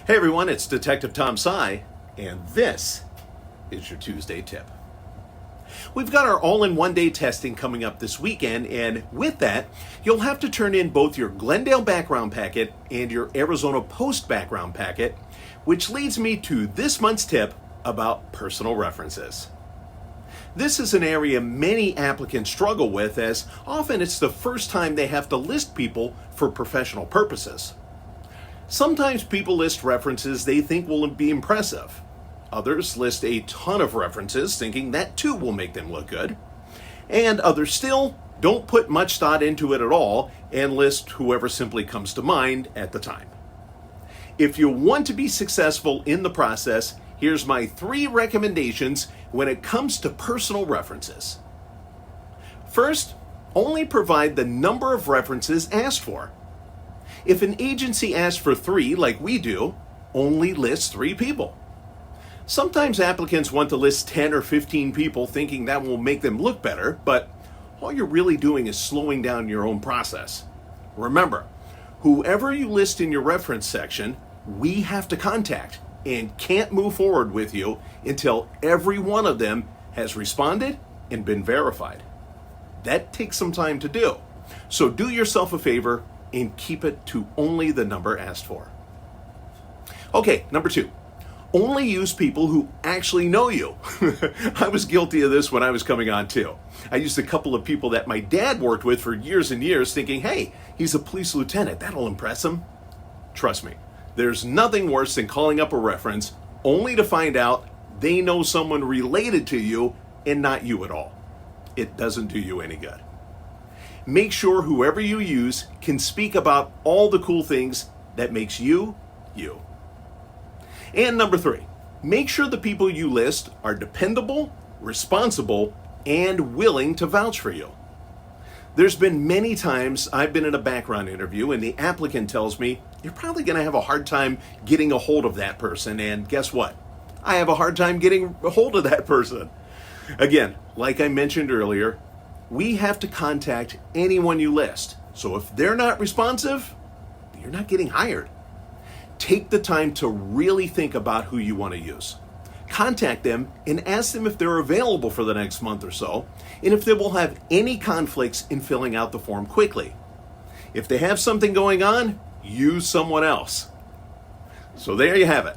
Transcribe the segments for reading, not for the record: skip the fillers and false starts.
Hey everyone, it's Detective Tom Sye, and this is your Tuesday tip. We've got our all-in-one-day testing coming up this weekend, and with that, you'll have to turn in both your Glendale background packet and your Arizona Post background packet, which leads me to this month's tip about personal references. This is an area many applicants struggle with, as often it's the first time they have to list people for professional purposes. Sometimes people list references they think will be impressive. Others list a ton of references thinking that too will make them look good. And others still don't put much thought into it at all and list whoever simply comes to mind at the time. If you want to be successful in the process, here's my 3 recommendations when it comes to personal references. First, only provide the number of references asked for. If an agency asks for 3, like we do, only list 3 people. Sometimes applicants want to list 10 or 15 people thinking that will make them look better, but all you're really doing is slowing down your own process. Remember, whoever you list in your reference section, we have to contact and can't move forward with you until every one of them has responded and been verified. That takes some time to do. So do yourself a favor and keep it to only the number asked for. Okay, number 2. Only use people who actually know you. I was guilty of this when I was coming on too. I used a couple of people that my dad worked with for years and years thinking, hey, he's a police lieutenant, that'll impress him. Trust me, there's nothing worse than calling up a reference only to find out they know someone related to you and not you at all. It doesn't do you any good. Make sure whoever you use can speak about all the cool things that makes you, you. And number 3, make sure the people you list are dependable, responsible, and willing to vouch for you. There's been many times I've been in a background interview and the applicant tells me, you're probably going to have a hard time getting a hold of that person, and guess what? I have a hard time getting a hold of that person. Again, like I mentioned earlier, we have to contact anyone you list. So if they're not responsive, you're not getting hired. Take the time to really think about who you want to use. Contact them and ask them if they're available for the next month or so, and if they will have any conflicts in filling out the form quickly. If they have something going on, use someone else. So there you have it.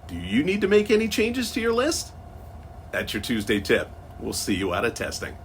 Do you need to make any changes to your list? That's your Tuesday tip. We'll see you out of testing.